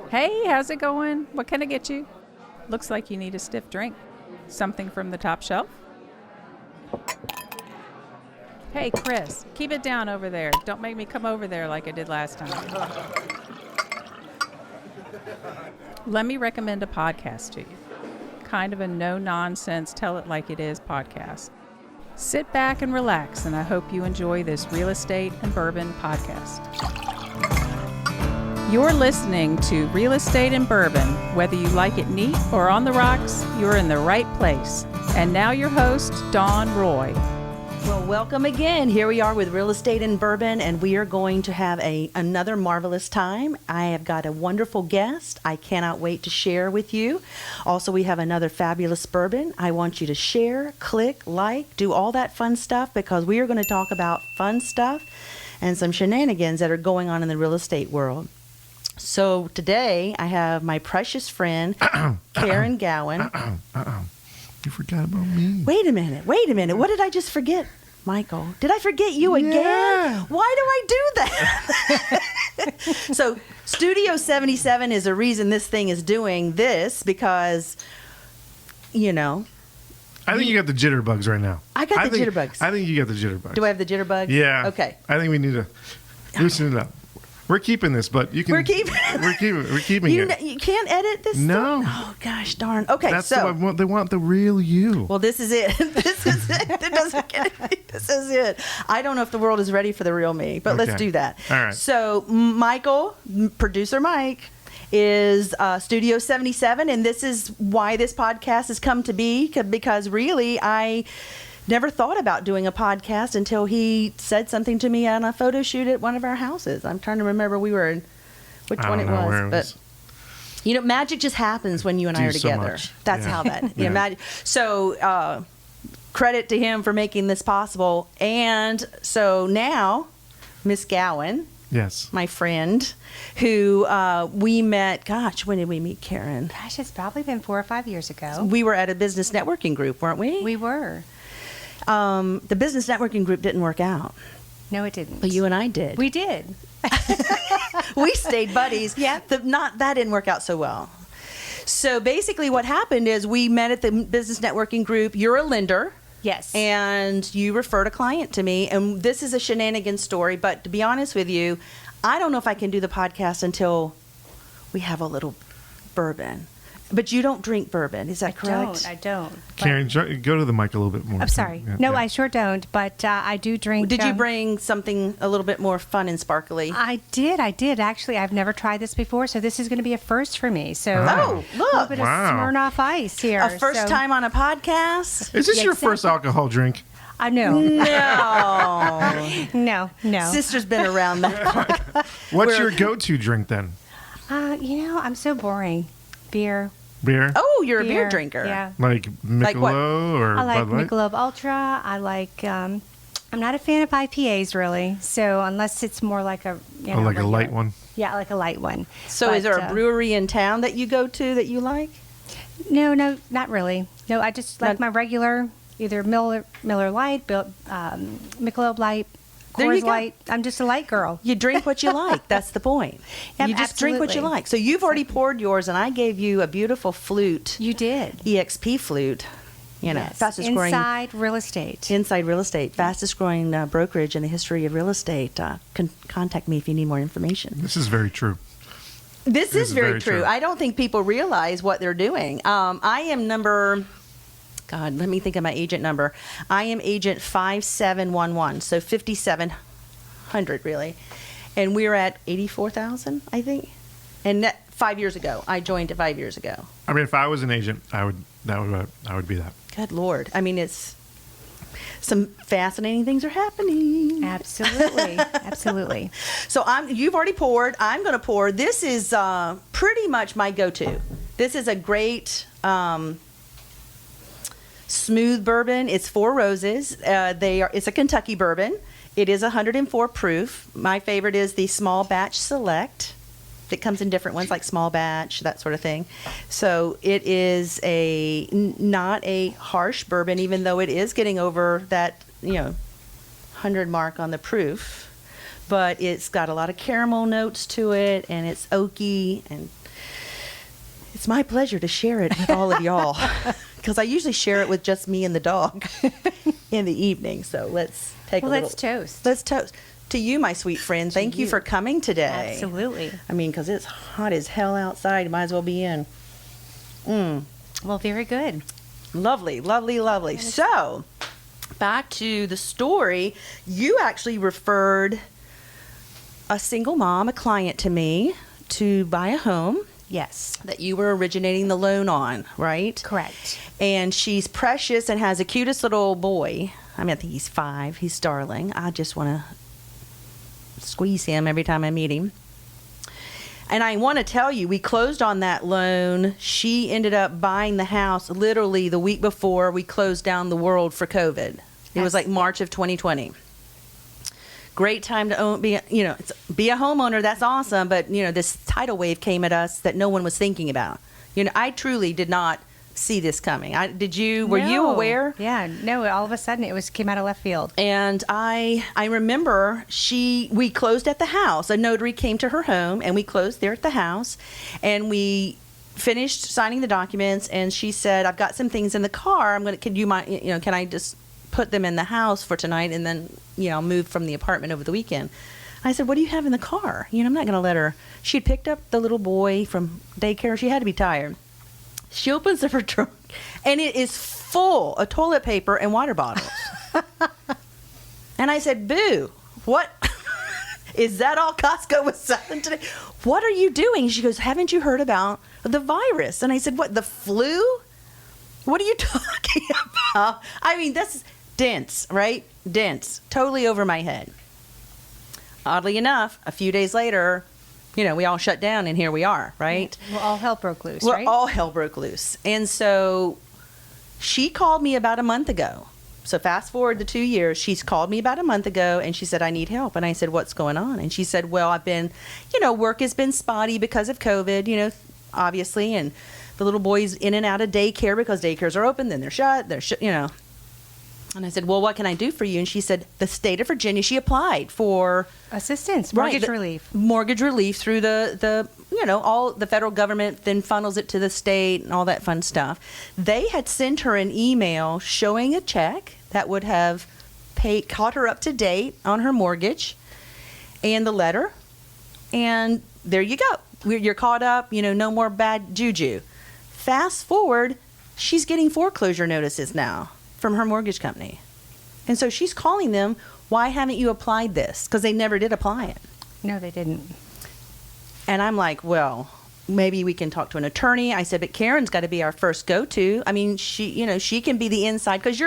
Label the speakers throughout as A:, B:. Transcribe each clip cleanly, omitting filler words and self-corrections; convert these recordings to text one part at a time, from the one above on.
A: Hey, how's it going? What can I get you? Looks like you need a stiff drink. Something from the top shelf? Hey, Chris, keep it down over there. Don't make me come over there like I did last time. Let me recommend a podcast to you. Kind of a no-nonsense, tell-it-like-it-is podcast. Sit back and relax, and I hope you enjoy this Real Estate and Bourbon podcast. You're listening to Real Estate and Bourbon. Whether you like it neat or on the rocks, you're in the right place. And now your host, Dawn Roy.
B: Well, welcome again. Here we are with Real Estate and Bourbon, and we are going to have another marvelous time. I have got a wonderful guest I cannot wait to share with you. Also, we have another fabulous bourbon. I want you to share, click, like, do all that fun stuff because we are going to talk about fun stuff and some shenanigans that are going on in the real estate world. So today, I have my precious friend, Karen Gowan.
C: You forgot about me.
B: Wait a minute. What did I just forget, Michael? Did I forget you again?
C: Yeah.
B: Why do I do that? So Studio 77 is a reason this thing is doing this because, you know.
C: I think you got the jitterbugs right now.
B: I got the jitterbugs.
C: I think you got the jitterbugs.
B: Do I have the jitterbugs?
C: Yeah.
B: Okay.
C: I think we need to loosen it up. We're keeping this, but you can.
B: We're keeping
C: it.
B: You can't edit this.
C: No.
B: Stuff? Oh gosh, darn. Okay,
C: That's
B: so
C: they want the real you.
B: Well, this is it. This is it. It doesn't get it. This is it. I don't know if the world is ready for the real me, but let's do that.
C: All right.
B: So Michael, producer Mike, is Studio 77, and this is why this podcast has come to be, because really I never thought about doing a podcast until he said something to me on a photo shoot at one of our houses. I'm trying to remember which one it was, but you know, magic just happens when you and I are together. That's how that. Yeah. Magic. So credit to him for making this possible. And so now, Miss Gowan.
C: Yes.
B: My friend, who we met, when did we meet, Karen?
D: Gosh, it's probably been 4 or 5 years ago.
B: We were at a business networking group, weren't we?
D: We were.
B: The business networking group didn't work out.
D: No, it didn't.
B: But you and I did.
D: We did.
B: We stayed buddies.
D: Yeah.
B: That didn't work out so well. So basically what happened is we met at the business networking group. You're a lender.
D: Yes.
B: And you referred a client to me. And this is a shenanigan story. But to be honest with you, I don't know if I can do the podcast until we have a little bourbon. But you don't drink bourbon, is that correct?
D: I don't.
C: Karen, go to the mic a little bit more.
D: I'm sorry. I sure don't, but I do drink.
B: Did you bring something a little bit more fun and sparkly?
D: I did. Actually, I've never tried this before, so this is going to be a first for me. So,
B: look.
D: A little bit of Smirnoff Ice here.
B: A first time on a podcast?
C: Is this your first alcohol drink?
D: No.
B: No.
D: No.
B: Sister's been around that.
C: What's your go-to drink then?
D: I'm so boring. Beer.
B: Oh, you're a beer drinker.
D: Yeah.
C: Like Michelob or
D: I like
C: Bud Light?
D: Michelob Ultra. I like. I'm not a fan of IPAs really. So unless it's more like a
C: a light one.
D: Yeah, like a light one.
B: So is there a brewery in town that you go to that you like?
D: No, not really. No, I just like my regular either Miller Lite, Michelob Light. Coors Light. I'm just a light girl.
B: You drink what you like. That's the point.
D: Yep,
B: you just drink what you like. So you've already poured yours, and I gave you a beautiful flute.
D: You did.
B: EXP flute.
D: Yes.
B: Fastest growing.
D: Inside Real Estate.
B: Inside Real Estate. Fastest growing brokerage in the history of real estate. Contact me if you need more information.
C: This is very true.
B: This is very true. I don't think people realize what they're doing. I am God, let me think of my agent number. I am agent 5711, so 5,700 really. And we're at 84,000, I think. And that 5 years ago. I joined it 5 years ago.
C: I mean, if I was an agent, I would be that.
B: Good Lord. I mean, it's some fascinating things are happening.
D: Absolutely. Absolutely.
B: So you've already poured. I'm going to pour. This is pretty much my go-to. This is a great smooth bourbon. It's Four Roses. It's a Kentucky bourbon. It is 104 proof. My favorite is the Small Batch Select. It comes in different ones like small batch, that sort of thing. So it is not a harsh bourbon, even though it is getting over that 100 mark on the proof. but it's got a lot of caramel notes to it, and it's oaky, and it's my pleasure to share it with all of y'all, because I usually share it with just me and the dog in the evening. So let's take a little.
D: Let's toast.
B: Let's toast. To you, my sweet friend. Thank you for coming today.
D: Absolutely.
B: I mean, because it's hot as hell outside. Might as well be in.
D: Well, very good.
B: Lovely, lovely, lovely. So, back to the story. You actually referred a single mom, a client to me, to buy a home
D: Yes.
B: that you were originating the loan on, right?
D: Correct.
B: And she's precious and has the cutest little boy. I mean, I think he's 5. He's darling. I just want to squeeze him every time I meet him. And I want to tell you, we closed on that loan. She ended up buying the house literally the week before we closed down the world for COVID. It was like March of 2020. Great time to be a homeowner. That's awesome. But, this tidal wave came at us that no one was thinking about. I truly did not see this coming. Were you aware?
D: Yeah, no, all of a sudden it came out of left field.
B: And I remember we closed at the house. A notary came to her home, and we closed there at the house, and we finished signing the documents, and she said, "I've got some things in the car. Can I just put them in the house for tonight, and then, I'll move from the apartment over the weekend." I said, "What do you have in the car?" I'm not going to let her. She had picked up the little boy from daycare. She had to be tired. She opens up her trunk, and it is full of toilet paper and water bottles. And I said, "Boo, what? Is that all Costco was selling today? What are you doing?" She goes, "Haven't you heard about the virus?" And I said, "What, the flu? What are you talking about?" I mean, that's dense, right? Dense. Totally over my head. Oddly enough, a few days later, we all shut down, and here we are, right?
D: Well, all hell broke loose,
B: Well,
D: right?
B: all hell broke loose. And so she called me about a month ago. So fast forward to 2 years, she's called me about a month ago, and she said, "I need help." And I said, "What's going on?" And she said, "Well, I've been, work has been spotty because of COVID, obviously, and the little boy's in and out of daycare because daycares are open, then they're shut, And I said, "Well, what can I do for you?" And she said, the state of Virginia, she applied for
D: Assistance, mortgage relief.
B: Mortgage relief through all the federal government then funnels it to the state and all that fun stuff. They had sent her an email showing a check that would have caught her up to date on her mortgage and the letter. And there you go. You're caught up, no more bad juju. Fast forward, she's getting foreclosure notices now from her mortgage company. And so she's calling them, "Why haven't you applied this?" Because they never did apply it.
D: No, they didn't.
B: And I'm like, "Well, maybe we can talk to an attorney." I said, "But Karen's got to be our first go-to." I mean, she can be the inside, because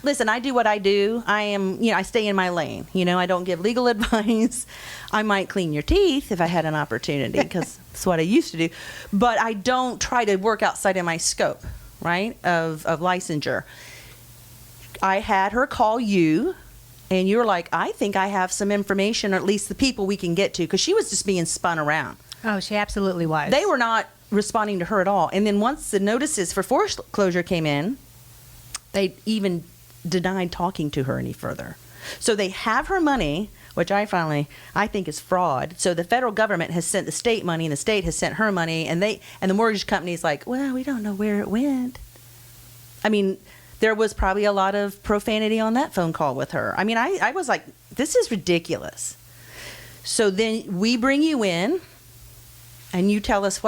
B: listen, I do what I do. I am, I stay in my lane. I don't give legal advice. I might clean your teeth if I had an opportunity, because that's what I used to do. But I don't try to work outside of my scope, right, of licensure. I had her call you, and you were like, "I think I have some information, or at least the people we can get to," because she was just being spun around.
D: Oh, she absolutely was.
B: They were not responding to her at all. And then once the notices for foreclosure came in, they even denied talking to her any further. So they have her money, which I think is fraud. So the federal government has sent the state money, and the state has sent her money, and the mortgage company's like, "Well, we don't know where it went." I mean, there was probably a lot of profanity on that phone call with her. I mean, I was like, this is ridiculous. So then we bring you in, and you tell us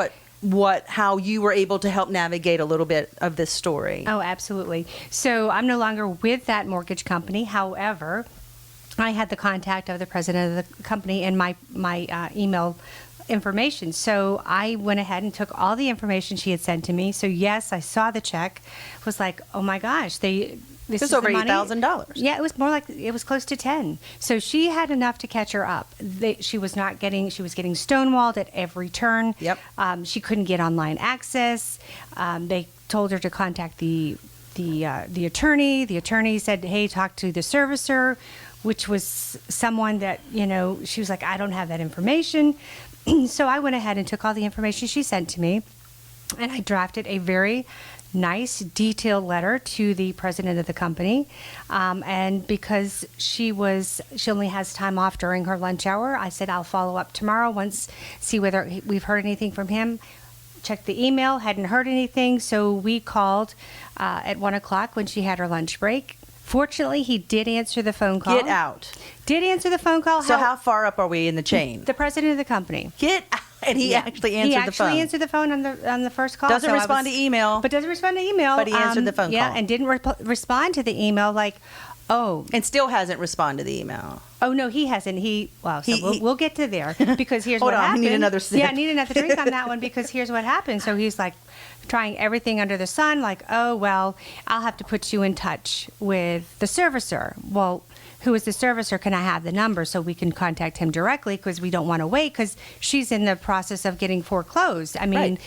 B: how you were able to help navigate a little bit of this story.
D: Oh, absolutely. So I'm no longer with that mortgage company. However, I had the contact of the president of the company and my email information. So I went ahead and took all the information she had sent to me. So yes, I saw the check. Was like, oh my gosh, this is
B: over
D: the money.
B: $8,000.
D: Yeah, it was close to 10. So she had enough to catch her up. She was getting stonewalled at every turn.
B: Yep.
D: She couldn't get online access. They told her to contact the attorney. The attorney said, "Hey, talk to the servicer," which was someone that, she was like, "I don't have that information." So I went ahead and took all the information she sent to me, And I drafted a very nice, detailed letter to the president of the company. And because she only has time off during her lunch hour, I said, I'll follow up tomorrow, see whether we've heard anything from him. Checked the email, hadn't heard anything. So we called at 1 o'clock when she had her lunch break. Fortunately, he did answer the phone call.
B: Get out.
D: Did answer the phone call.
B: So how far up are we in the chain?
D: The president of the company.
B: Get out. And he actually answered the phone.
D: He actually answered the phone on the first call.
B: Doesn't respond to email.
D: But doesn't respond to email.
B: But he answered the phone
D: Yeah,
B: call.
D: and didn't respond to the email like, oh.
B: And still hasn't responded to the email.
D: Oh, no, he hasn't. We'll get to there because here's what happened.
B: Hold on, I need another sip.
D: Yeah, I need another drink on that one because here's what happened. So he's like trying everything under the sun, like, oh, well, I'll have to put you in touch with the servicer. Well, who is the servicer? Can I have the number so we can contact him directly because we don't want to wait because she's in the process of getting foreclosed. I mean,
B: Right.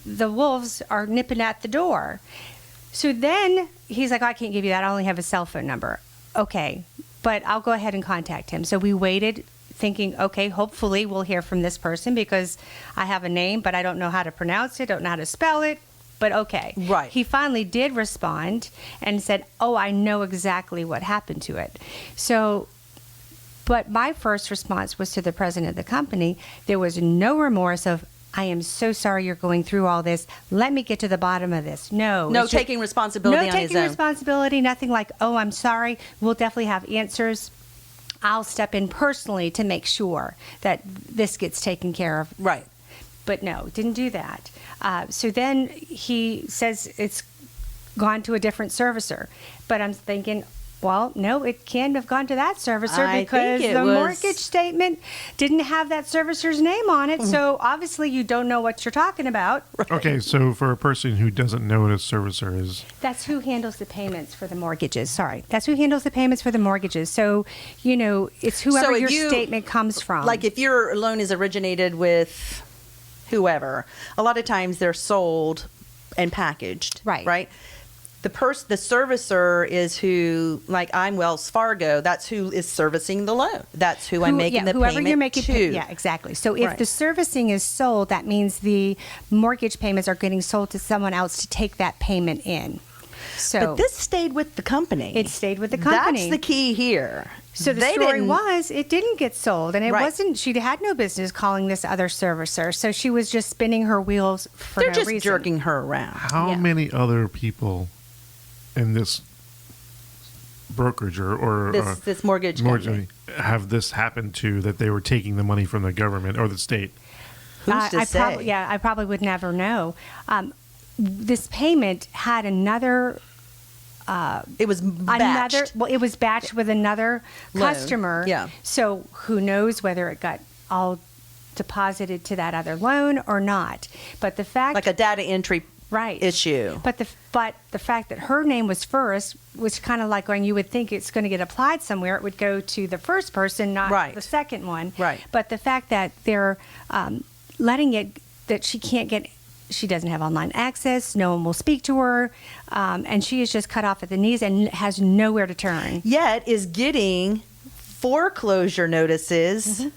D: The wolves are nipping at the door. So then he's like, I can't give you that. I only have a cell phone number. Okay, but I'll go ahead and contact him. So we waited thinking, okay, hopefully we'll hear from this person because I have a name, but I don't know how to pronounce it, don't know how to spell it. But okay.
B: Right.
D: He finally did respond and said, oh, I know exactly what happened to it. So, but my first response was to the president of the company. There was no remorse of, I am so sorry you're going through all this. Let me get to the bottom of this. No
B: taking responsibility on his own.
D: No taking responsibility, nothing like, oh, I'm sorry. We'll definitely have answers. I'll step in personally to make sure that this gets taken care of.
B: Right.
D: But no, didn't do that. So then he says it's gone to a different servicer. But I'm thinking, well, no, it can't have gone to that servicer because the mortgage statement didn't have that servicer's name on it. So obviously you don't know what you're talking about.
C: Okay, so for a person who doesn't know what a servicer is,
D: That's who handles the payments for the mortgages. Sorry. That's who handles the payments for the mortgages. So, it's whoever
B: if
D: your
B: you-
D: statement comes from.
B: Like if your loan is originated with whoever, a lot of times they're sold and packaged.
D: Right.
B: The servicer is who, like I'm Wells Fargo, that's who is servicing the loan. That's who I'm making the
D: whoever
B: payment
D: you're making
B: to.
D: Yeah, exactly. So if
B: Right.
D: the servicing is sold, that means the mortgage payments are getting sold to someone else to take that payment in. So
B: But this stayed with the company.
D: It stayed with the company.
B: That's the key here.
D: So the
B: They
D: story
B: didn't-
D: was it didn't get sold, and it
B: Right.
D: wasn't. She had no business calling this other servicer, so she was just spinning her wheels for
B: They're
D: no
B: just
D: reason.
B: jerking her around.
C: how
D: Yeah.
C: many other people in this brokerage or
B: This mortgage company.
C: have this happened to that they were taking the money from the government or the state?
B: Who's to say?
D: I probably would never know. This payment had another.
B: It was batched.
D: It was batched with another
B: Loan.
D: customer.
B: Yeah.
D: So who knows whether it got all deposited to that other loan or not? But the fact,
B: Like a data entry
D: right
B: issue.
D: But the fact that her name was first was kind of like going. You would think it's going to get applied somewhere. It would go to the first person, not
B: Right.
D: the second one.
B: Right.
D: But the fact that they're letting it that she can't get. She doesn't have online access. No one will speak to her, and she is just cut off at the knees and has nowhere to turn.
B: Yet is getting foreclosure notices.
D: And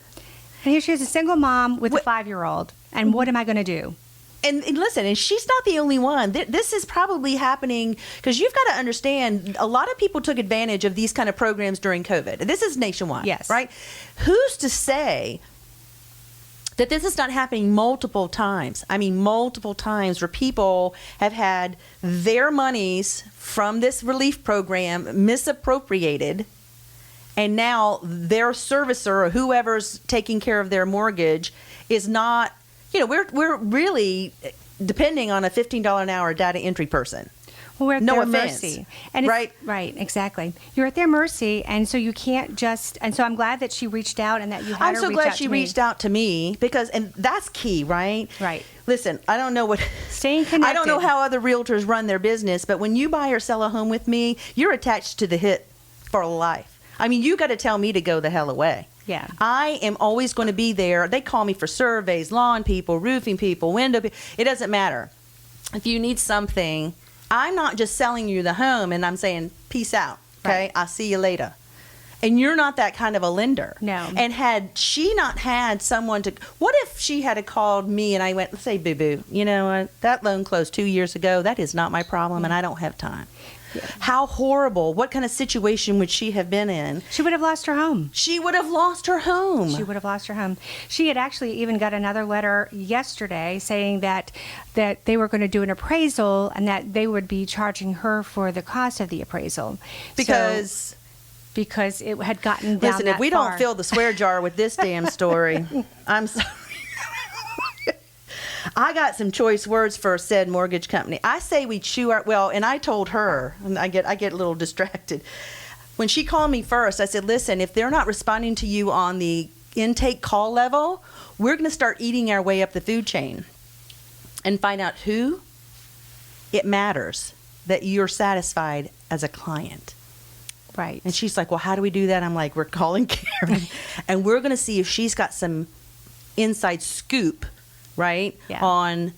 D: here she is, a single mom with a
B: What-
D: 5-year-old. And what am I going to do?
B: And listen, and she's not the only one. This is probably happening because you've got to understand a lot of people took advantage of these kind of programs during COVID. This is nationwide.
D: Yes.
B: Right? Who's to say that this is not happening multiple times? I mean, multiple times where people have had their monies from this relief program misappropriated. And now their servicer or whoever's taking care of their mortgage is not, we're really depending on a $15 an hour data entry person.
D: Well, we're at
B: No
D: their
B: offense,
D: mercy. And
B: right?
D: Right, exactly. You're at their mercy, and so you can't just. And so I'm glad that she reached out and that you had
B: I'm
D: her
B: so
D: reach
B: glad
D: out
B: she
D: to me.
B: reached out to me because, and that's key, right?
D: Right.
B: Listen, I don't know what.
D: Staying connected.
B: I don't know how other realtors run their business, but when you buy or sell a home with me, you're attached to the hit for life. I mean, you got to tell me to go the hell away.
D: Yeah.
B: I am always going to be there. They call me for surveys, lawn people, roofing people, window people. It doesn't matter. If you need something, I'm not just selling you the home and I'm saying, peace out. Okay.
D: Right.
B: I'll see you later. And you're not that kind of a lender.
D: No.
B: And had she not had someone to, what if she had called me and I went, let's say, boo-boo, you know what, that loan closed 2 years ago. That is not my problem and I don't have time.
D: Yeah.
B: How horrible. What kind of situation would she have been in?
D: She would have lost her home.
B: She would have lost her home.
D: She would have lost her home. She had actually even got another letter yesterday saying that they were going to do an appraisal and that they would be charging her for the cost of the appraisal.
B: Because
D: it had gotten down
B: listen,
D: that
B: if we
D: far.
B: don't fill the swear jar with this damn story, I'm sorry. I got some choice words for said mortgage company. I say we chew our, well, and I told her, and I get a little distracted. When she called me first, I said, listen, if they're not responding to you on the intake call level, we're going to start eating our way up the food chain and find out who it matters that you're satisfied as a client.
D: Right.
B: And she's like, well, how do we do that? I'm like, we're calling Karen and we're going to see if she's got some inside scoop, right,
D: Yeah.
B: on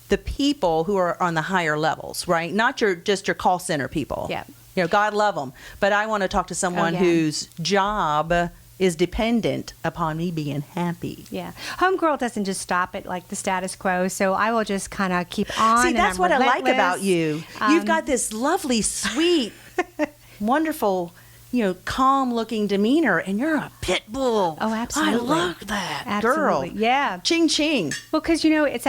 B: the people who are on the higher levels, right? Not just your call center people.
D: Yeah.
B: You know, God love them. But I want to talk to someone
D: yeah.
B: whose job is dependent upon me being happy.
D: Yeah. Homegirl doesn't just stop at like the status quo, so I will just kind of keep on.
B: See,
D: and
B: that's
D: I'm
B: what I like
D: relentless.
B: about you. You've got this lovely, sweet, wonderful, you know, calm-looking demeanor, and you're a pit bull.
D: Oh, absolutely.
B: I love that,
D: Absolutely.
B: girl.
D: Yeah.
B: Ching ching.
D: Well, because, you know, it's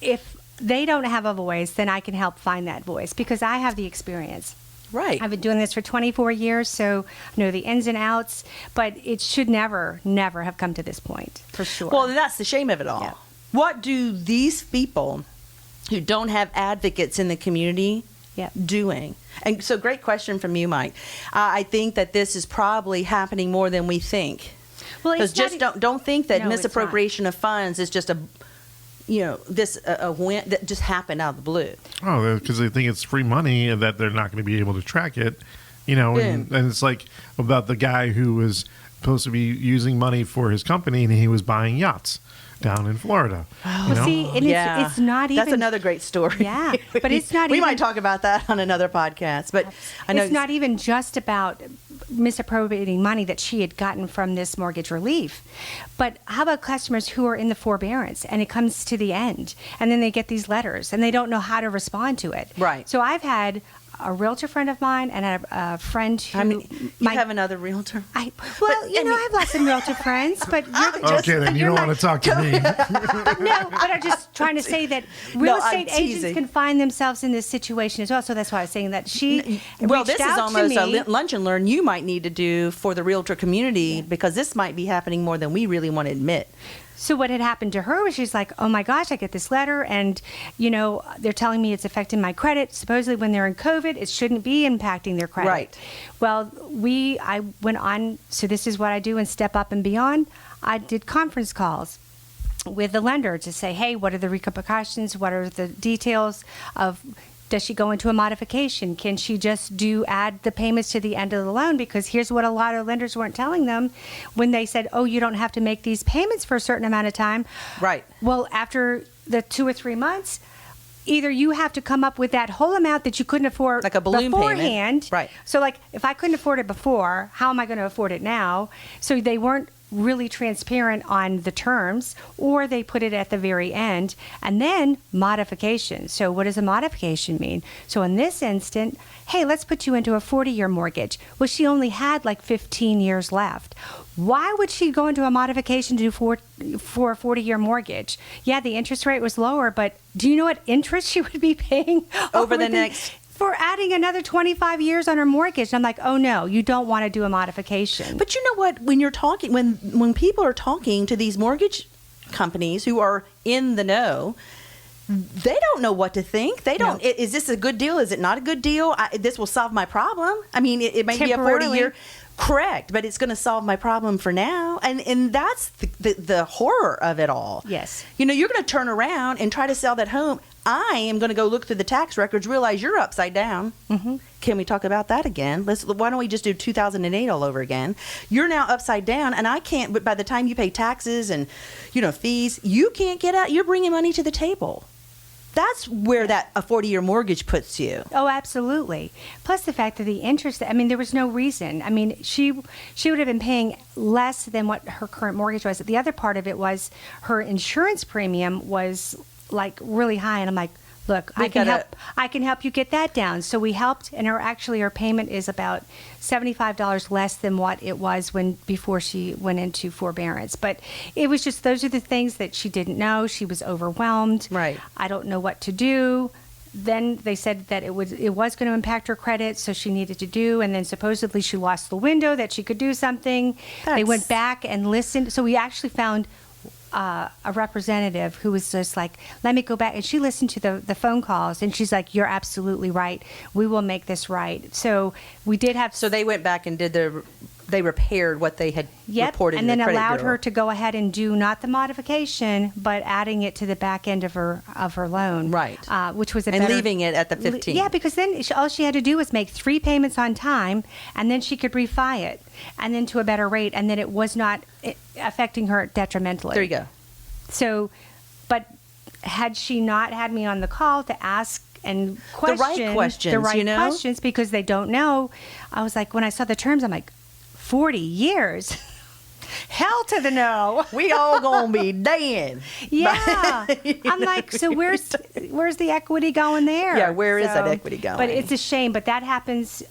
D: if they don't have a voice, then I can help find that voice because I have the experience.
B: Right.
D: I've been doing this for 24 years, so I know the ins and outs, but it should never have come to this point, for sure.
B: Well, that's the shame of it all.
D: Yeah.
B: What do these people who don't have advocates in the community doing? And so, great question from you, Mike. I think that this is probably happening more than we think.
D: Well,
B: Because just don't think that
D: No, it's
B: misappropriation of funds is just a win that just happened out of the blue.
C: Oh, because they think it's free money and that they're not going to be able to track it, you know. And it's like about the guy who was supposed to be using money for his company and he was buying yachts down in Florida. You know?
D: See, and it's not even.
B: That's another great story.
D: Yeah, but it's not
B: we
D: even.
B: might talk about that on another podcast. But I know
D: It's not even just about misappropriating money that she had gotten from this mortgage relief. But how about customers who are in the forbearance and it comes to the end and then they get these letters and they don't know how to respond to it?
B: Right.
D: So I've had a realtor friend of mine and a friend who.
B: I mean, you have another realtor?
D: I have lots of realtor friends, but
C: Okay, then you don't want to talk to me.
D: no, but I'm just trying to say that real
B: No, I'm
D: estate agents
B: teasing.
D: can find themselves in this situation as well. So that's why I was saying that she
B: Well,
D: reached
B: this is
D: out to
B: almost
D: me.
B: a lunch and learn you might need to do for the realtor community because this might be happening more than we really want to admit.
D: So what had happened to her was she's like, oh my gosh, I get this letter and, you know, they're telling me it's affecting my credit. Supposedly when they're in COVID, it shouldn't be impacting their credit.
B: Right.
D: Well, I went on, so this is what I do in Step Up and Beyond. I did conference calls with the lender to say, hey, what are the repercussions? What are the details of, does she go into a modification? Can she just add the payments to the end of the loan? Because here's what a lot of lenders weren't telling them when they said, oh, you don't have to make these payments for a certain amount of time.
B: Right.
D: Well, after the 2 or 3 months, either you have to come up with that whole amount that you couldn't afford
B: Like a balloon
D: beforehand.
B: payment. Right.
D: So like if I couldn't afford it before, how am I going to afford it now? So they weren't really transparent on the terms, or they put it at the very end. And then modification. So what does a modification mean? So in this instant, hey, let's put you into a 40-year mortgage. Well, she only had like 15 years left. Why would she go into a modification to do for a 40-year mortgage? Yeah, the interest rate was lower, but do you know what interest she would be paying
B: Over the next...
D: for adding another 25 years on her mortgage? I'm like, oh no, you don't want to do a modification.
B: But you know what? When you're talking, when people are talking to these mortgage companies who are in the know, they don't know what to think. They don't.
D: No.
B: Is this a good deal? Is it not a good deal? This will solve my problem. I mean, it may be a 40-year. Correct, but it's going to solve my problem for now, and that's the horror of it all.
D: Yes.
B: You know, you're going to turn around and try to sell that home. I am going to go look through the tax records, realize you're upside down. Mm-hmm. Can we talk about that again? Why don't we just do 2008 all over again? You're now upside down, and I can't. But by the time you pay taxes and fees, you can't get out. You're bringing money to the table. that's where a 40-year mortgage puts you.
D: Oh, absolutely. Plus the fact that the interest, I mean, there was no reason. I mean, she would have been paying less than what her current mortgage was. The other part of it was her insurance premium was like really high. And I'm like, look, I can help you get that down. So we helped, and her payment is about $75 less than what it was before she went into forbearance. But it was just, those are the things that she didn't know. She was overwhelmed.
B: Right.
D: I don't know what to do. Then they said that it was going to impact her credit, so she needed to do. And then supposedly she lost the window that she could do something. They went back and listened. So we actually found a representative who was just like, let me go back. And she listened to the phone calls, and she's like, you're absolutely right. We will make this right. So we did have...
B: So they went back and they repaired what they had reported
D: and
B: in the
D: then
B: credit
D: allowed
B: bureau.
D: her to go ahead and do not the modification, but adding it to the back end of her loan.
B: Right.
D: Which was
B: and leaving it at the 15.
D: Yeah, because then all she had to do was make 3 payments on time, and then she could refi it, and then to a better rate, and then it was not affecting her detrimentally.
B: There you go.
D: So, but had she not had me on the call to ask and question
B: the right questions,
D: because they don't know, I was like, when I saw the terms, I'm like, 40 years? Hell to the no.
B: We all gonna be dead.
D: Yeah. I'm like, so where's the equity going there?
B: Yeah, where is that equity going?
D: But it's a shame, but that happens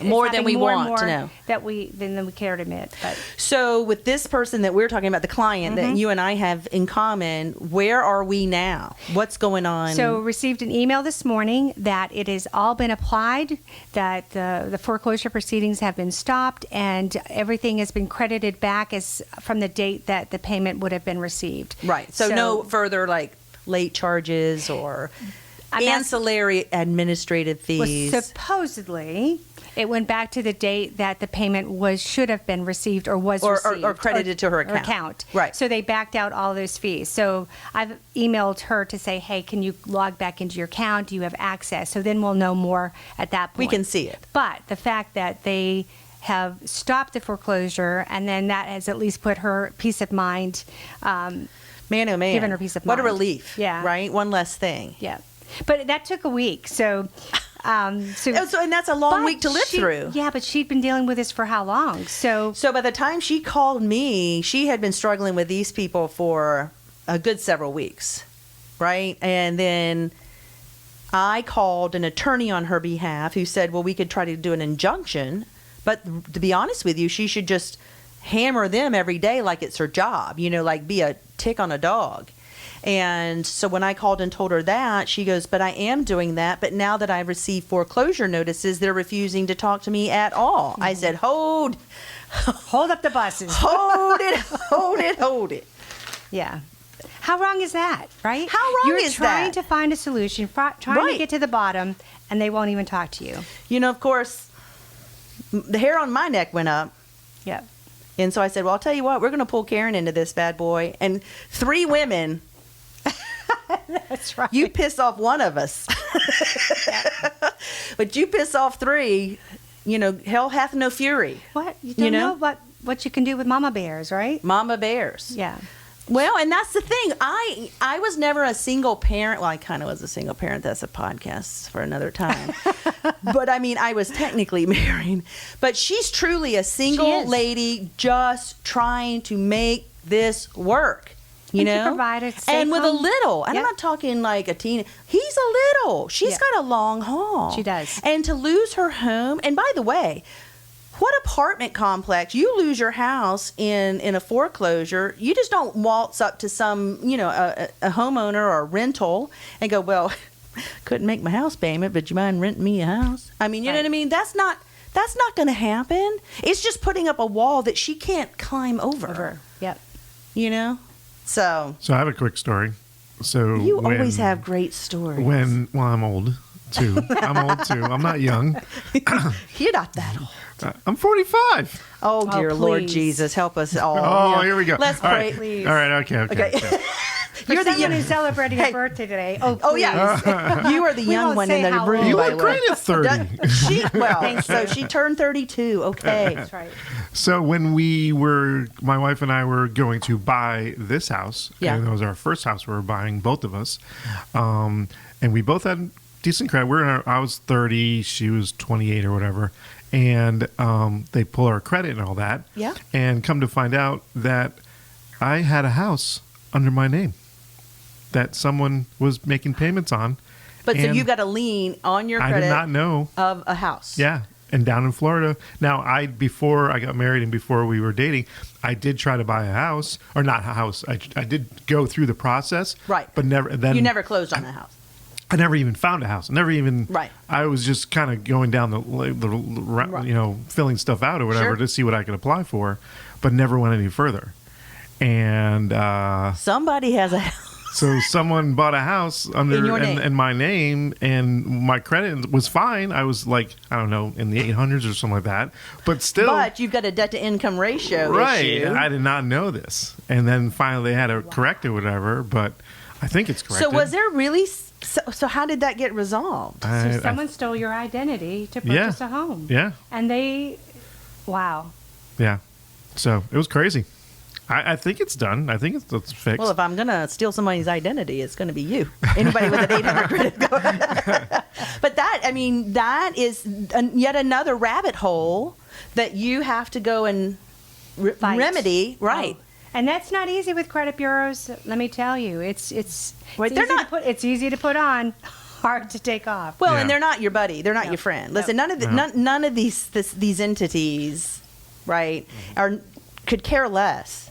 B: more than we want
D: more
B: to know.
D: Than we care to admit. But.
B: So with this person that we're talking about, the client that you and I have in common, where are we now? What's going on?
D: So received an email this morning that it has all been applied, that the foreclosure proceedings have been stopped, and everything has been credited back as from the date that the payment would have been received.
B: Right. So no further like late charges or ancillary administrative fees.
D: Well, supposedly, it went back to the date that the payment should have been received or received.
B: Or credited to her account. Right.
D: So they backed out all those fees. So I've emailed her to say, hey, can you log back into your account? Do you have access? So then we'll know more at that point.
B: We can see it.
D: But the fact that they have stopped the foreclosure, and then that has at least put her peace of mind.
B: Man, oh man.
D: Given her peace of
B: mind. What a
D: mind.
B: relief.
D: Yeah.
B: Right? One less thing.
D: Yeah. But that took a week, so
B: and that's a long week to live through.
D: Yeah, but she'd been dealing with this for how long? So
B: by the time she called me, she had been struggling with these people for a good several weeks, right? And then I called an attorney on her behalf who said, well, we could try to do an injunction, but to be honest with you, she should just hammer them every day like it's her job, like be a tick on a dog. And so when I called and told her that, she goes, but I am doing that. But now that I've received foreclosure notices, they're refusing to talk to me at all. I said, hold
D: up the buses.
B: Hold it.
D: Yeah. How wrong is that, right?
B: How wrong is that?
D: You're trying to find a solution, trying to get to the bottom, and they won't even talk to you.
B: Of course, the hair on my neck went up.
D: Yeah.
B: And so I said, well, I'll tell you what, we're going to pull Karen into this bad boy. And 3 women...
D: That's right.
B: You piss off one of us. But you piss off 3, hell hath no fury.
D: What? You don't know what you can do with mama bears, right?
B: Mama bears.
D: Yeah.
B: Well, and that's the thing. I was never a single parent. Well, I kind of was a single parent. That's a podcast for another time. But I mean, I was technically married. But she's truly a single lady just trying to make this work. To
D: provide a safe
B: and with
D: home.
B: a little, and I'm not talking like a teen. He's a little. She's got a long haul.
D: She does.
B: And to lose her home, and by the way, what apartment complex? You lose your house in a foreclosure, you just don't waltz up to some, a homeowner or a rental and go, well, couldn't make my house payment, but you mind renting me a house? I mean, you know what I mean? That's not going to happen. It's just putting up a wall that she can't climb over.
D: Yep.
B: So
C: I have a quick story. So
B: you always have great stories.
C: I'm old too. I'm not young.
B: You're not that old.
C: I'm 45.
B: Oh, dear Lord
D: please.
B: Jesus, help us all.
C: Oh, here we go.
B: Let's
C: all
B: pray.
C: Right.
B: Please.
C: All right. Okay.
D: You're the young who's celebrating a birthday today. Oh,
B: yeah. You are the young one in the room.
C: You
B: by
C: look
B: the way.
C: great at 30.
B: So she turned 32. Okay.
D: That's right.
C: So when my wife and I were going to buy this house,
B: Yeah.
C: and it was our first house we were buying, both of us, and we both had decent credit. I was 30, she was 28 or whatever, and they pull our credit and all that.
B: Yeah.
C: And come to find out that I had a house under my name that someone was making payments on.
B: But so
C: and
B: you've got a lien on your
C: I
B: credit
C: did not know.
B: of a house.
C: Yeah. And down in Florida. Now, before I got married and before we were dating, I did try to buy a house, or not a house. I did go through the process.
B: Right.
C: But never. Then
B: You never closed on the house.
C: I never even found a house. Never even.
B: Right.
C: I was just kind of going down the filling stuff out or whatever
B: Sure.
C: to see what I could apply for, but never went any further. And
B: Somebody has a house.
C: so someone bought a house under
B: In your name.
C: in my name, and my credit was fine. I was like, I don't know, in the 800s or something like that. But still,
B: But you've got a debt to income ratio
C: right?
B: issue.
C: I did not know this, and then finally they had to correct it, whatever. But I think it's corrected.
B: So was there really? So how did that get resolved?
D: So someone stole your identity to purchase a home.
C: Yeah,
D: And wow.
C: yeah. So it was crazy. I think it's done. I think it's fixed.
B: Well, if I'm going to steal somebody's identity, it's going to be you. Anybody with an 800 credit go ahead. But that is yet another rabbit hole that you have to go and
D: Fight.
B: remedy. Right.
D: Oh. And that's not easy with credit bureaus. Let me tell you, it's
B: Wait, they're
D: easy
B: not-
D: to it's easy to put on, hard to take off.
B: Well,
C: Yeah.
B: and they're not your buddy. They're not
D: No.
B: your friend.
D: No.
B: Listen, none of these entities, right, could care less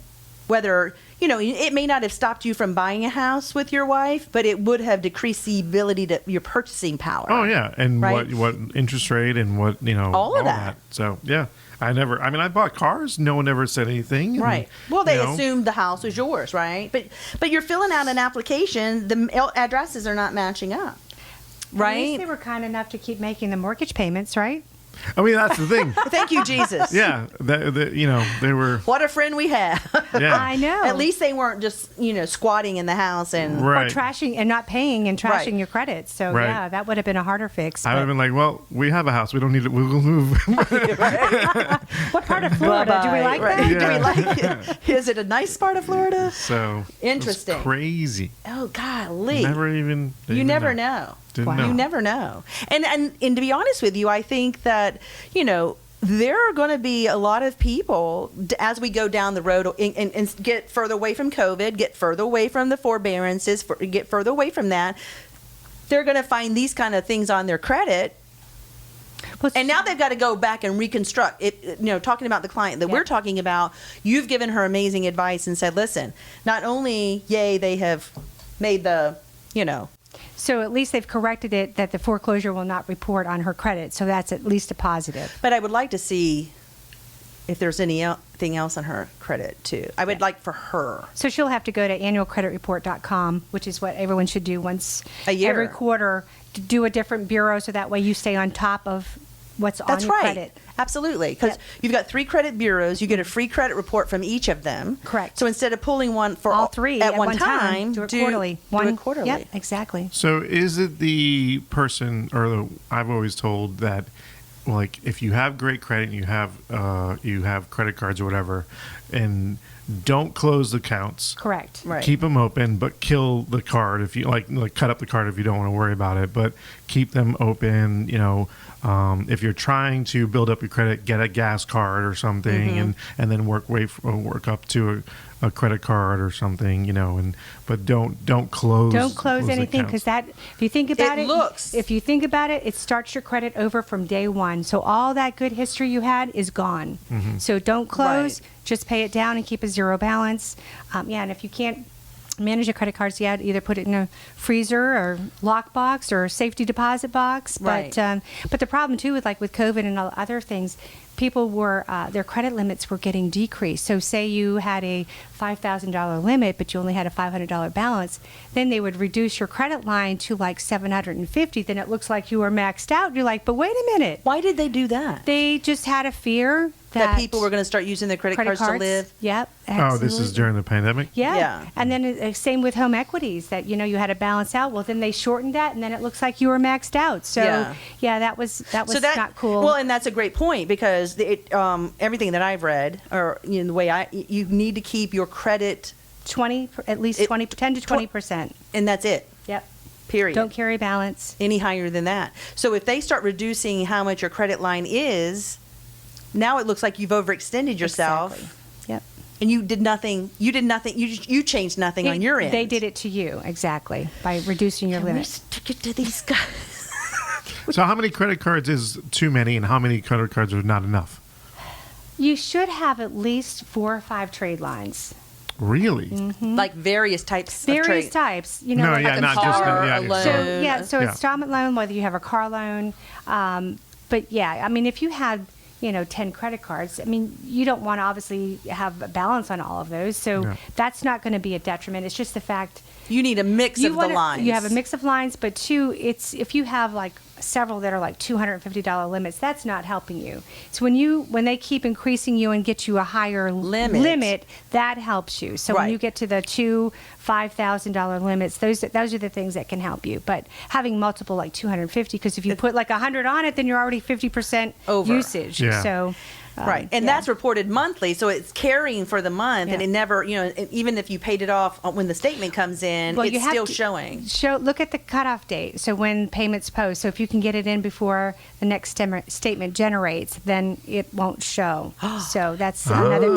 B: whether, it may not have stopped you from buying a house with your wife, but it would have decreased the ability to your purchasing power.
C: oh yeah, and
B: Right.
C: what interest rate and what
B: All of that.
C: So yeah, I bought cars. No one ever said anything. and,
B: Right. Well, they
C: you know,
B: assumed the house was yours, right? But you're filling out an application. The addresses are not matching up,
D: At least
B: right?
D: they were kind enough to keep making the mortgage payments, right?
C: I mean, that's the thing.
B: Thank you, Jesus.
C: Yeah, they were.
B: What a friend we have.
C: Yeah,
D: I know.
B: At least they weren't just squatting in the house and
C: right.
D: Or trashing and not paying and trashing
B: Right.
D: your credit. So
C: Right.
D: yeah, that would have been a harder fix.
C: I would have
D: but-
C: been like, well, we have a house. We don't need it. We'll move.
D: What part of Florida? Do we like
B: Right.
D: that?
C: Yeah.
B: Do we like it? Is it a nice part of Florida?
C: So
B: Interesting.
C: It was crazy.
B: Oh, golly.
C: Never even.
B: You never know.
C: Didn't
B: You
C: know.
B: never know. And to be honest with you, I think that, there are going to be a lot of people as we go down the road and get further away from COVID, get further away from the forbearances, get further away from that. They're going to find these kind of things on their credit.
D: Well,
B: And now they've got to go back and reconstruct it. Talking about the client that
D: Yeah.
B: we're talking about, you've given her amazing advice and said, listen, not only, they have made the,
D: So at least they've corrected it that the foreclosure will not report on her credit. So that's at least a positive.
B: but I would like to see if there's anything else on her credit too. I would like for her.
D: So she'll have to go to annualcreditreport.com, which is what everyone should do once
B: A year.
D: every quarter, to do a different bureau so that way you stay on top of what's on
B: That's
D: your
B: right.
D: credit.
B: Absolutely. Because
D: Yep.
B: you've got 3 credit bureaus. You get a free credit report from each of them.
D: Correct.
B: So instead of pulling one for
D: All three
B: at one time,
D: do it quarterly.
B: Do it quarterly.
D: Yep, exactly.
C: So is it the person, I've always told that, like, if you have great credit, and you have credit cards or whatever, and don't close the accounts.
D: Correct.
B: Right.
C: Keep them open, but kill the card if you like cut up the card if you don't want to worry about it. But keep them open. If you're trying to build up your credit, get a gas card or something,
B: Mm-hmm.
C: and then work up to a credit card or something. But don't close.
D: Don't close anything
C: accounts.
D: because that, if you think about
B: It
D: if you think about it, it starts your credit over from day one. So all that good history you had is gone.
C: Mm-hmm.
D: So don't close.
B: Right.
D: Just pay it down and keep a zero balance. And if you can't manage your credit cards, either put it in a freezer or lockbox or safety deposit box.
B: Right.
D: But the problem too with COVID and all other things, people were their credit limits were getting decreased. So say you had a $5,000 limit, but you only had a $500 balance, then they would reduce your credit line to like $750. Then it looks like you were maxed out. You're like, but wait a minute.
B: Why did they do that?
D: They just had a fear
B: That people were going to start using their credit cards to live.
D: Yep.
C: Oh, this is
D: absolutely.
C: during the pandemic.
D: Yeah.
B: Yeah.
D: And then same with home equities that, you had to balance out. Well, then they shortened that and then it looks like you were maxed out. So
B: Yeah.
D: yeah, that was not cool.
B: Well, and that's a great point because because everything that I've read, or the way you need to keep your credit
D: 10 to 20%.
B: and that's it.
D: Yep.
B: Period.
D: Don't carry balance.
B: Any higher than that. So if they start reducing how much your credit line is, now it looks like you've overextended yourself.
D: Exactly. Yep.
B: And you did nothing. You changed nothing on your end.
D: They did it to you, exactly, by reducing your limit.
B: Stick it to these guys.
C: So how many credit cards is too many, and how many credit cards are not enough?
D: You should have at least 4 or 5 trade lines.
C: Really?
B: Like various types of
D: Various
B: trade.
D: types.
C: No,
D: like
C: yeah,
B: a
C: not
B: car,
C: just
B: a loan.
D: So
C: Yeah.
D: installment loan, whether you have a car loan. But yeah, I mean, if you had 10 credit cards, I mean, you don't want to obviously have a balance on all of those. So
C: Yeah.
D: that's not going to be a detriment. It's just the fact
B: You need a mix of the lines.
D: you have a mix of lines, but two, it's if you have like several that are like $250 limits, that's not helping you. So when they keep increasing you and get you a higher limit, that helps you. So when
B: Right.
D: you get to the $5,000 limits, those are the things that can help you. But having multiple like 250, because if you put like 100 on it, then you're already 50%
B: Over.
D: usage.
C: Yeah.
D: So
B: Right. And
D: yeah.
B: that's reported monthly, so it's carrying for the month, and
D: Yeah.
B: it never, even if you paid it off when the statement comes in,
D: Well, you
B: it's
D: have
B: still
D: to
B: showing.
D: Look at the cutoff date. So when payments post. So if you can get it in before the next statement generates, then it won't show. So that's another trick.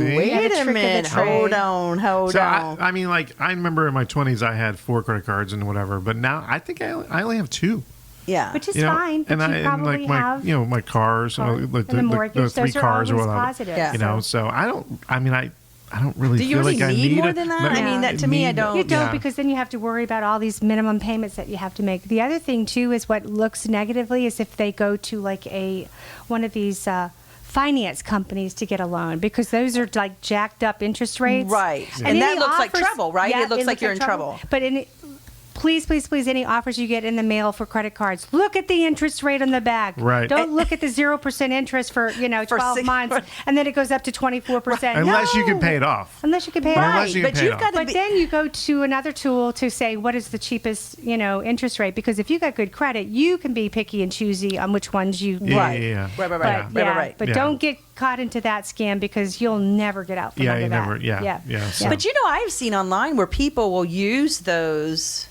C: See?
B: Wait
D: Another
B: a
D: trick of the
B: minute.
D: trade.
B: Hold on.
C: So I mean, like, I remember in my 20s I had 4 credit cards and whatever, but now I think I only have 2.
B: Yeah.
D: Which is
C: You know,
D: fine. But
C: and
D: you
C: I
D: probably
C: like my
D: have
C: my cars,
D: car,
C: like
D: and the mortgage.
C: the 3
D: Those are
C: cars or
D: always
C: whatever.
D: positive.
B: Yeah.
C: So I don't really
B: Do you
C: feel
B: really
C: like I
B: need
C: need
B: more
C: a-
B: than that?
C: no,
B: I mean, that to me, I
C: need-
B: don't.
D: You don't,
C: Yeah.
D: because then you have to worry about all these minimum payments that you have to make. The other thing too is what looks negatively is if they go to like one of these finance companies to get a loan, because those are like jacked up interest rates.
B: Right.
D: And
B: And that
D: any
B: looks like
D: offers-
B: trouble, right?
D: Yeah,
B: It looks like you're in trouble.
D: But please, any offers you get in the mail for credit cards, look at the interest rate on the back.
C: Right.
D: Don't look at the 0% interest for 12 months, and then it goes up to 24%.
C: Unless you can
D: No!
C: pay it off.
D: Unless you can pay it
C: Right.
D: off.
C: Unless you can
B: But
C: pay it
B: you've
C: off.
B: got to
D: But
B: be.
D: then you go to another tool to say what is the cheapest, interest rate, because if you got good credit, you can be picky and choosy on which ones you
C: Yeah,
B: Right.
C: yeah, yeah.
B: Right.
D: But,
B: Right.
D: but
C: Yeah.
D: don't get caught into that scam, because you'll never get out from
C: Yeah,
D: under
C: you
D: that.
C: never- yeah, so-
B: But I've seen online where people will use those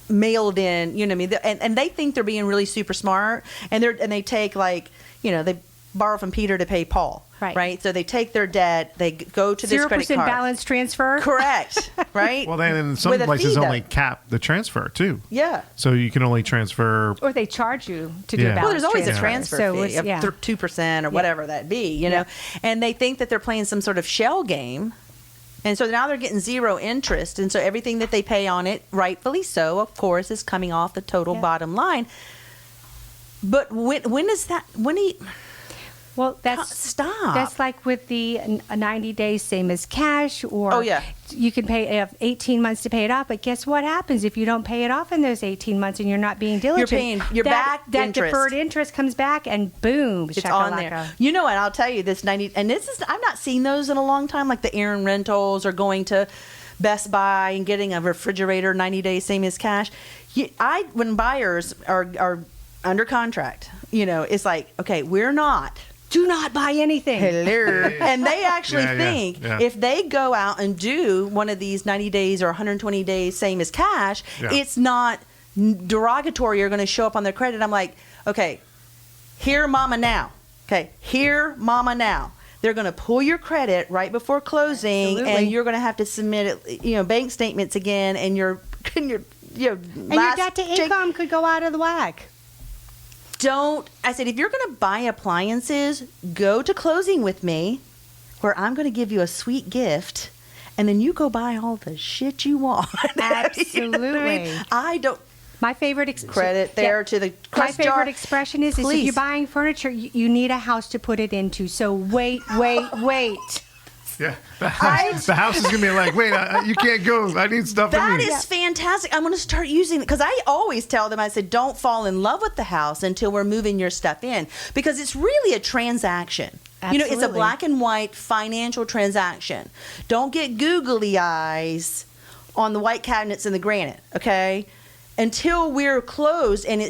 B: mailed in, you know what I mean? And they think they're being really super smart, and they take they borrow from Peter to pay Paul,
D: Right.
B: So they take their debt, they go to this credit
D: 0%
B: card.
D: balance transfer.
B: Correct, right?
C: Well, then in some
B: With a
C: places
B: fee, though.
C: only cap the transfer too.
B: Yeah.
C: So you can only transfer.
D: Or they charge you to do
C: Yeah.
D: a balance
B: Well, there's always a
D: transfer.
B: transfer
D: So
B: fee
D: it's-
B: of
D: yeah.
B: 2% or whatever that be, you know, and they think that they're playing some sort of shell game. And so now they're getting 0 interest. And so everything that they pay on it, rightfully so, of course, is coming off the total bottom line. But when is that? When do you
D: Well, that's
B: stop?
D: That's like with the 90 days, same as cash, or
B: Oh, yeah.
D: you can pay 18 months to pay it off. But guess what happens if you don't pay it off in those 18 months and you're not being diligent?
B: You're back
D: that
B: interest.
D: deferred interest comes back, and boom,
B: It's on there. You know what? I'll tell you this 90, and this is, I've not seen those in a long time, like the Aaron rentals or going to Best Buy and getting a refrigerator 90 days, same as cash. When buyers are under contract, it's like, okay,
D: Do not buy anything.
B: hello. And they actually
C: Yeah, yeah,
B: think
C: yeah.
B: if they go out and do one of these 90 days or 120 days, same as cash,
C: Yeah.
B: it's not derogatory or going to show up on their credit. I'm like, okay, here, mama now. Okay, here, mama now. They're going to pull your credit right before closing,
D: Absolutely.
B: and you're going to have to submit, bank statements again, and your
D: And your debt to income could go out of the whack.
B: I said, if you're going to buy appliances, go to closing with me, where I'm going to give you a sweet gift, and then you go buy all the shit you want. You know what I mean?
D: Absolutely.
B: I don't
D: My favorite
B: credit there to the
D: My
B: crust
D: favorite
B: jar.
D: expression is if
B: Please.
D: you're buying furniture, you need a house to put it into. So wait.
C: Yeah, the house is gonna be like, wait, you can't go. I need stuff.
B: That
C: for me.
B: is fantastic. I'm going to start using it, because I always tell them, I said, don't fall in love with the house until we're moving your stuff in, because it's really a transaction. It's a
D: Absolutely.
B: black and white financial transaction. Don't get googly eyes on the white cabinets and the granite, okay? until we're closed, and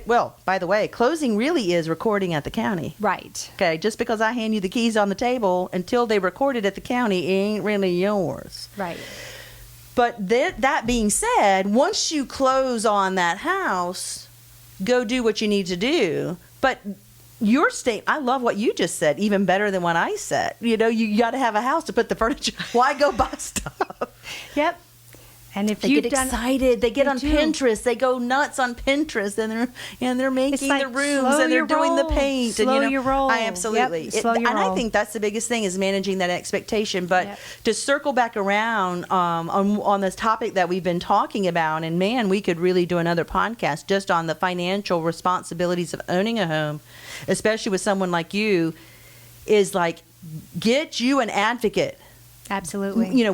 B: well, by the way, closing really is recording at the county.
D: Right.
B: Okay, just because I hand you the keys on the table, until they record it at the county, it ain't really yours.
D: Right.
B: But that being said, once you close on that house, go do what you need to do. But your state, I love what you just said, even better than what I said. You know, you got to have a house to put the furniture. Why go buy stuff?
D: Yep. And if
B: They
D: you've
B: get
D: done,
B: excited, they get
D: They
B: on
D: do.
B: Pinterest, they go nuts on Pinterest, and they're making
D: like
B: the rooms
D: slow
B: and they're
D: your
B: doing the
D: roll.
B: paint.
D: Slow
B: and,
D: your roll.
B: I absolutely.
D: Yep, slow your
B: and I
D: roll.
B: think that's the biggest thing is managing that expectation. But
D: Yep.
B: to circle back around on this topic that we've been talking about, and man, we could really do another podcast just on the financial responsibilities of owning a home, especially with someone like you, is like get you an advocate.
D: absolutely.
B: You know,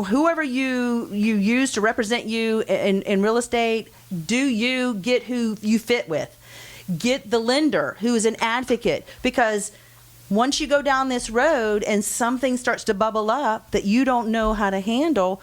B: whoever you use to represent you in real estate, do you get who you fit with? Get the lender who is an advocate, because once you go down this road and something starts to bubble up that you don't know how to handle,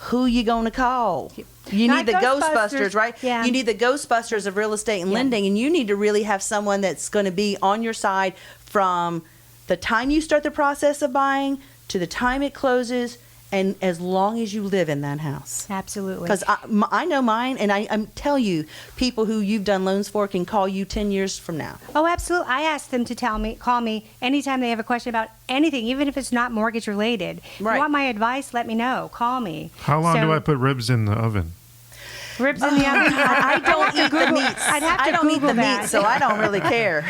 B: who you going to call? You
D: Not
B: need the Ghostbusters, right?
D: Yeah.
B: You need the Ghostbusters of real estate and lending, and you need to really have someone that's going to be on your side from the time you start the process of buying to the time it closes, and as long as you live in that house.
D: Absolutely.
B: Because I know mine, and I tell you, people who you've done loans for can call you 10 years from now.
D: Oh, absolutely. I ask them to call me anytime they have a question about anything, even if it's not mortgage related. If
B: Right.
D: you want my advice, let me know. Call me.
C: How long
D: So,
C: do I put ribs in the oven?
D: ribs in the oven?
B: I don't eat the meats.
D: I'd have to
B: I don't eat
D: Google
B: the
D: that.
B: meat, so I don't really care.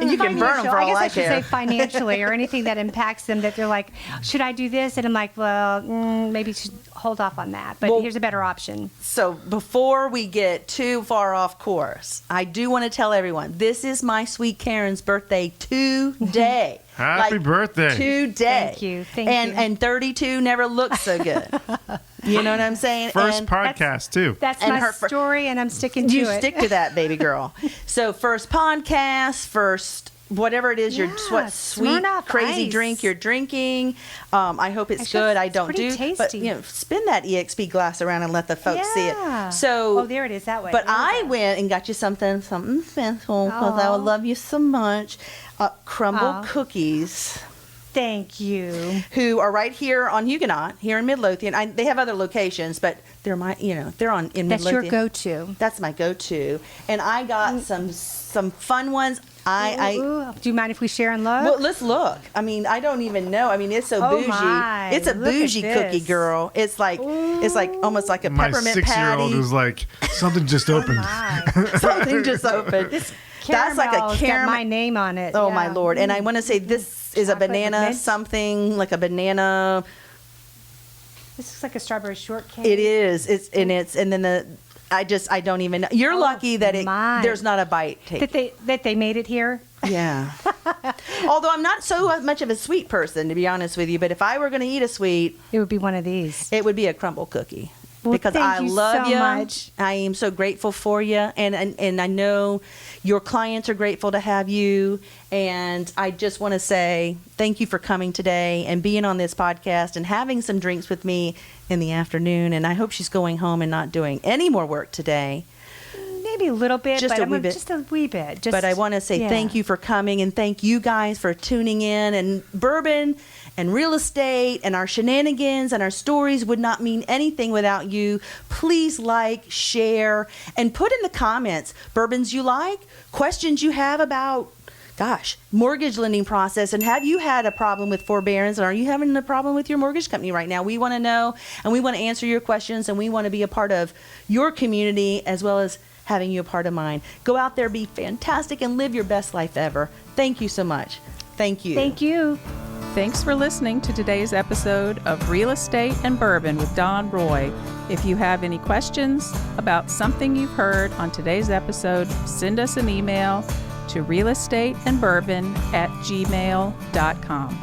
B: And you can burn them
D: Financial.
B: for all
D: guess
B: I
D: I should
B: care.
D: say financially or anything that impacts them that they're like, should I do this? And I'm like, well, maybe should hold off on that. But
B: Well-
D: here's a better option.
B: So before we get too far off course, I do want to tell everyone, this is my sweet Karen's birthday today.
C: Happy birthday.
B: Today.
D: Thank you. Thank
B: and,
D: you.
B: And 32 never looks so good. You know what I'm saying?
C: First
B: And
C: podcast, too.
D: That's
B: And
D: my
B: her
D: story, and I'm sticking to
B: you
D: it.
B: stick to that, baby girl. So first podcast, first whatever it is,
D: Yeah,
B: what sweet
D: Smirnoff
B: crazy
D: Ice.
B: drink you're drinking. I hope it's
D: Actually,
B: good. I
D: it's
B: don't
D: pretty
B: do, but
D: tasty.
B: you know, spin that EXP glass around and let the folks see
D: Yeah.
B: it. So,
D: Oh, there it is, that way.
B: But
D: There we
B: I
D: go.
B: went and got you something special because I
D: Aw.
B: love you so much. Crumble
D: Aw.
B: Cookies,
D: Thank you.
B: who are right here on Huguenot, here in Midlothian. They have other locations, but they're they're in
D: That's
B: Midlothian.
D: your go-to.
B: That's my go-to, and I got some fun ones.
D: Ooh, do you mind if we share and look?
B: Well, let's look. I mean, I don't even know. I mean, it's so
D: Oh,
B: bougie.
D: my.
B: It's a
D: Look at
B: bougie cookie,
D: this.
B: girl. It's like almost like a
C: My
B: peppermint
C: 6-year-old
B: patty.
C: is like, something just opened.
D: My.
B: Something just opened. That's like a
D: Caramel's got
B: caramel.
D: my name on it.
B: Oh
D: yeah.
B: my lord! And I want to say this is a
D: Chocolate with
B: banana
D: mint.
B: something like a banana.
D: This looks like a strawberry shortcake.
B: It is. And then I don't even know. You're
D: Oh,
B: lucky that
D: my.
B: there's not a bite taken.
D: that they made it here.
B: Yeah. Although I'm not so much of a sweet person, to be honest with you, but if I were going to eat a sweet,
D: It would be one of these.
B: it would be a crumble cookie.
D: Well,
B: because
D: thank
B: I
D: you
B: love
D: so
B: you.
D: much.
B: I am so grateful for you, and I know your clients are grateful to have you. And I just want to say thank you for coming today and being on this podcast and having some drinks with me in the afternoon. And I hope she's going home and not doing any more work today.
D: Maybe a little bit,
B: Just
D: but
B: a
D: I'm
B: wee
D: gonna-
B: bit.
D: just a wee bit. Just,
B: But I want to say
D: yeah.
B: thank you for coming, and thank you guys for tuning in. And bourbon and real estate and our shenanigans and our stories would not mean anything without you. Please like, share, and put in the comments bourbons you like, questions you have about, mortgage lending process. And have you had a problem with forbearance? And are you having a problem with your mortgage company right now? We want to know, and we want to answer your questions, and we want to be a part of your community as well as having you a part of mine. Go out there, be fantastic, and live your best life ever. Thank you so much. Thank you.
D: Thank you.
A: Thanks for listening to today's episode of Real Estate and Bourbon with Don Roy. If you have any questions about something you've heard on today's episode, send us an email to realestateandbourbon@gmail.com.